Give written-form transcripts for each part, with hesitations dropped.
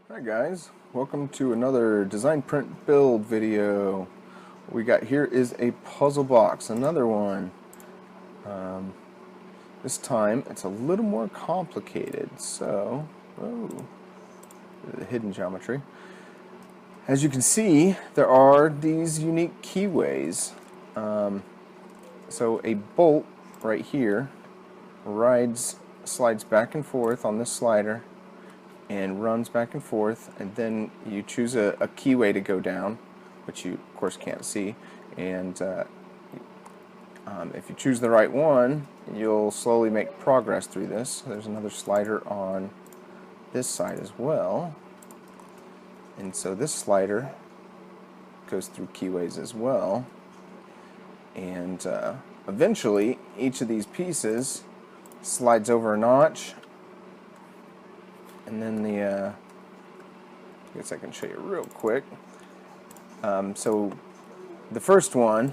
Hi guys, welcome to another design print build video. What we got here is a puzzle box, another one. This time it's a little more complicated, so the hidden geometry. As you can see, there are these unique keyways. So a bolt right here slides back and forth on this slider and runs back and forth, and then you choose a keyway to go down, which you of course can't see, and if you choose the right one, you'll slowly make progress through this. There's another slider on this side as well, and so this slider goes through keyways as well, and eventually each of these pieces slides over a notch. And then I guess I can show you real quick. So the first one,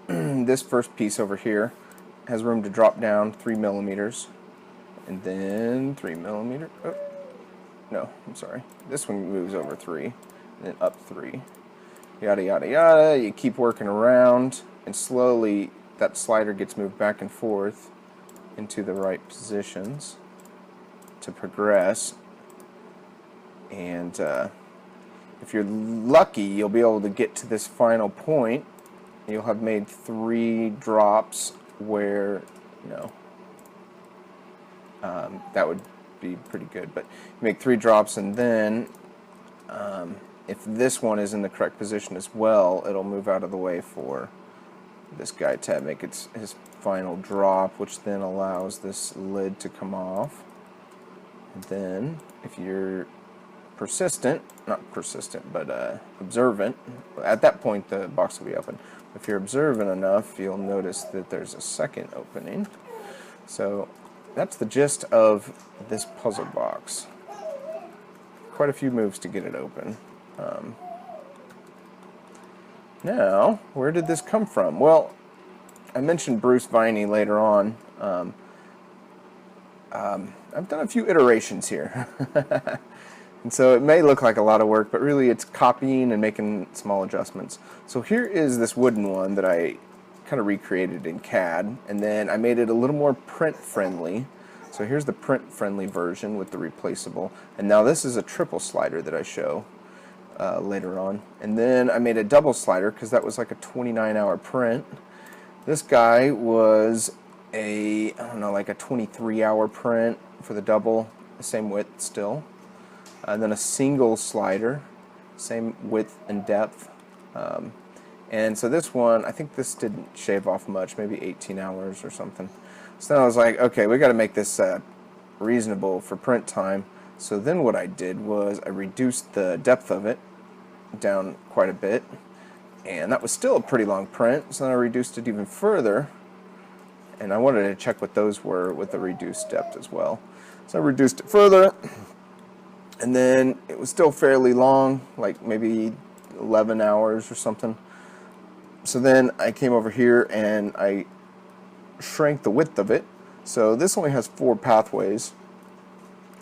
this first piece over here, has room to drop down 3 millimeters, and then 3 millimeters. Oh, no, I'm sorry. This one moves over 3, and then up 3. Yada yada yada. You keep working around, and slowly that slider gets moved back and forth into the right positions to progress. And if you're lucky, you'll be able to get to this final point. You'll have made 3 drops where, that would be pretty good. But you make 3 drops, and then if this one is in the correct position as well, it'll move out of the way for this guy to make his final drop, which then allows this lid to come off. And then if you're observant, at that point the box will be open. If you're observant enough, you'll notice that there's a second opening. So that's the gist of this puzzle box. Quite a few moves to get it open. Now, where did this come from? Well, I mentioned Bruce Viney later on. I've done a few iterations here. And so it may look like a lot of work, but really it's copying and making small adjustments. So here is this wooden one that I kind of recreated in CAD, and then I made it a little more print-friendly. So here's the print-friendly version with the replaceable. And now this is a triple slider that I show later on. And then I made a double slider because that was like a 29-hour print. This guy was I don't know, like a 23-hour print for the double, the same width still. And then a single slider, same width and depth. And so this one, I think this didn't shave off much, maybe 18 hours or something. So then I was like, okay, we got to make this reasonable for print time. So then what I did was I reduced the depth of it down quite a bit, and that was still a pretty long print. So then I reduced it even further, and I wanted to check what those were with the reduced depth as well. So I reduced it further. And then it was still fairly long, like maybe 11 hours or something. So then I came over here and I shrank the width of it. So this only has 4 pathways,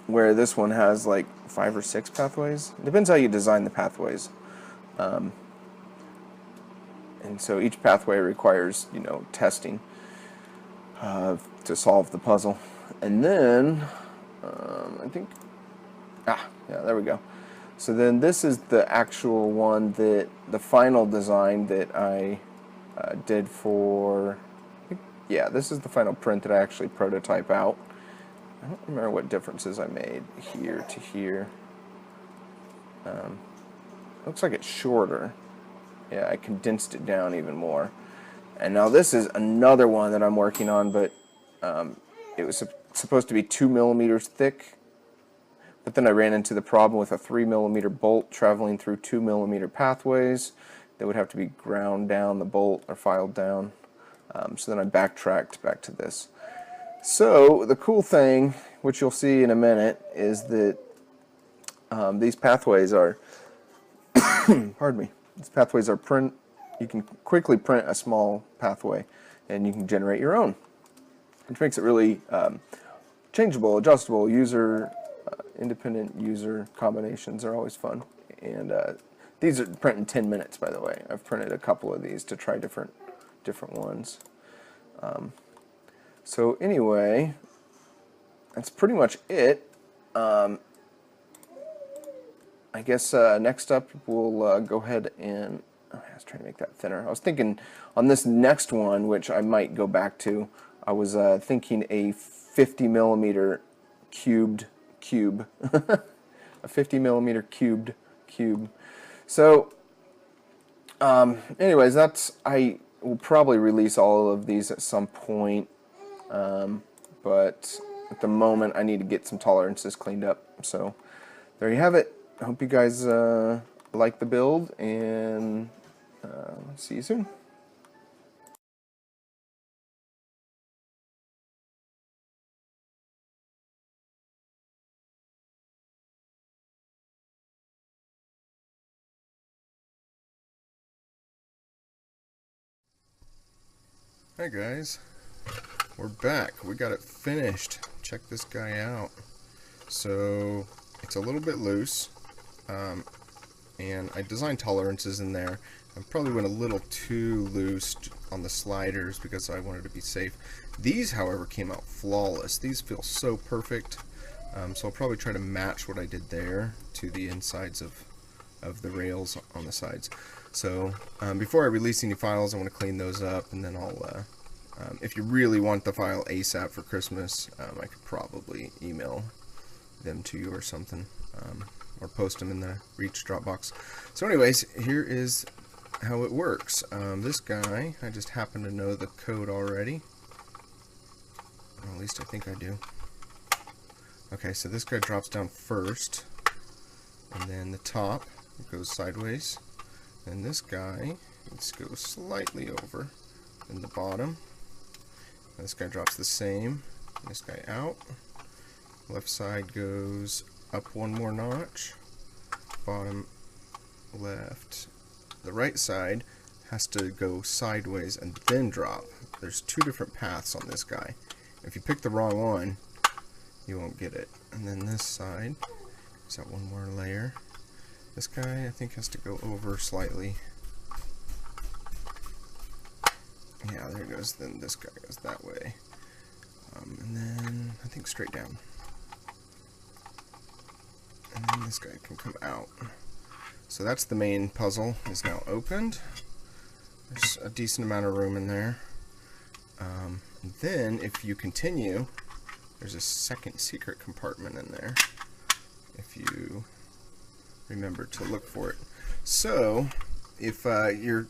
where this one has like 5 or 6 pathways. It depends how you design the pathways. And so each pathway requires, testing to solve the puzzle. And then I think... yeah, there we go. So then this is the actual one, the final design that I did for, yeah, this is the final print that I actually prototype out. I don't remember what differences I made here to here. Looks like it's shorter. Yeah, I condensed it down even more. And now this is another one that I'm working on, but it was supposed to be 2 millimeters thick. But then I ran into the problem with a 3 millimeter bolt traveling through 2 millimeter pathways. They would have to be ground down, the bolt, or filed down. So then I backtracked back to this. So the cool thing, which you'll see in a minute, is that these pathways are, pardon me, these pathways are print. You can quickly print a small pathway, and you can generate your own, which makes it really changeable, adjustable, user Independent user combinations are always fun. And these are print in 10 minutes, by the way. I've printed a couple of these to try different ones. So anyway, that's pretty much it. I guess next up we'll go ahead and... I was trying to make that thinner. I was thinking on this next one, which I might go back to, I was thinking a 50 millimeter cube. A 50 millimeter cube. So, anyways, I will probably release all of these at some point, but at the moment I need to get some tolerances cleaned up. So, there you have it. I hope you guys like the build, and see you soon. Hi guys, we're back. We got it finished. Check this guy out. So it's a little bit loose, and I designed tolerances in there. I probably went a little too loose on the sliders because I wanted to be safe. These, however, came out flawless. These feel so perfect. So I'll probably try to match what I did there to the insides of the rails on the sides. So before I release any files, I want to clean those up, and then I'll, if you really want the file ASAP for Christmas, I could probably email them to you or something, or post them in the Reach Dropbox. So anyways, here is how it works. This guy, I just happen to know the code already. Or at least I think I do. Okay, so this guy drops down first, and then the top goes sideways. And this guy goes slightly over in the bottom. This guy drops the same. This guy out. Left side goes up one more notch. Bottom left. The right side has to go sideways and then drop. There's two different paths on this guy. If you pick the wrong one, you won't get it. And then this side is that one more layer. This guy, I think, has to go over slightly. Yeah, there it goes. Then this guy goes that way. And then, I think, straight down. And then this guy can come out. So that's the main puzzle is now opened. There's a decent amount of room in there. And then, if you continue, there's a second secret compartment in there. If you remember to look for it. So, if you're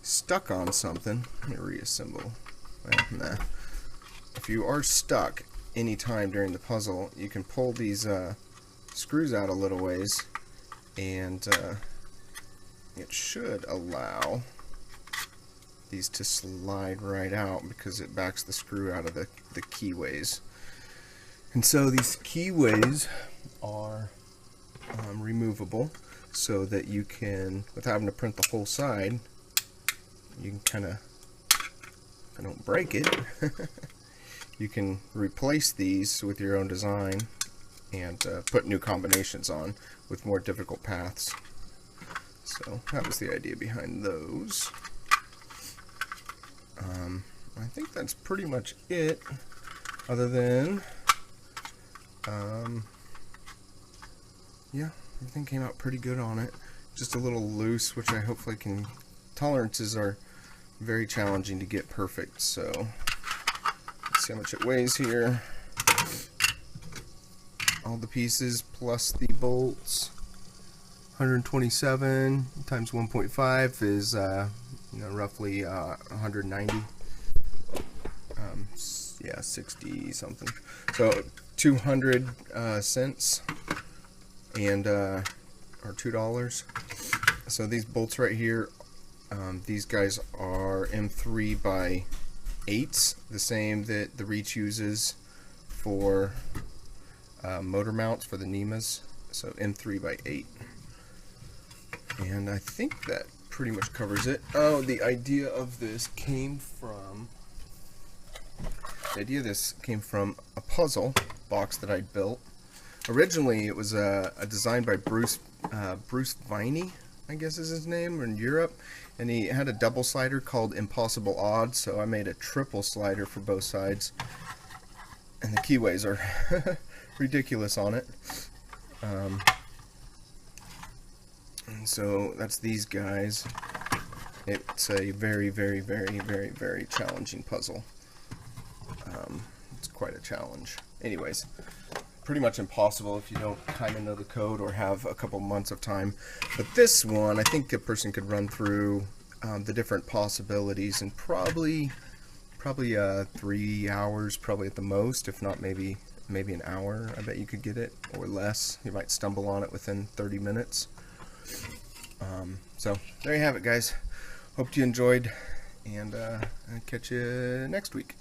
stuck on something, let me reassemble. Well, nah. If you are stuck anytime during the puzzle, you can pull these screws out a little ways, and it should allow these to slide right out because it backs the screw out of the keyways. And so these keyways are removable, so that you can, without having to print the whole side, you can kind of, if I don't break it, you can replace these with your own design and put new combinations on with more difficult paths. So that was the idea behind those. I think that's pretty much it, other than yeah, everything came out pretty good on it. Just a little loose, which I hopefully can... Tolerances are very challenging to get perfect, so let's see how much it weighs here. All the pieces plus the bolts. 127 times 1.5 is roughly 190. Yeah, 60 something. So 200 cents and or $2. So these bolts right here, these guys are M3 by 8s, the same that the Reach uses for motor mounts for the NEMAs. So M3 by 8. And I think that pretty much covers it. Oh, the idea of this came from a puzzle box that I built. Originally, it was a design by Bruce Viney, I guess is his name, in Europe, and he had a double slider called Impossible Odds, so I made a triple slider for both sides, and the keyways are ridiculous on it. And so that's these guys. It's a very, very, very, very, very challenging puzzle. It's quite a challenge. Anyways, pretty much impossible if you don't kind of know the code or have a couple months of time. But this one, I think a person could run through the different possibilities in probably 3 hours, probably at the most, if not maybe an hour. I bet you could get it, or less. You might stumble on it within 30 minutes. So there you have it, guys. Hope you enjoyed, and I'll catch you next week.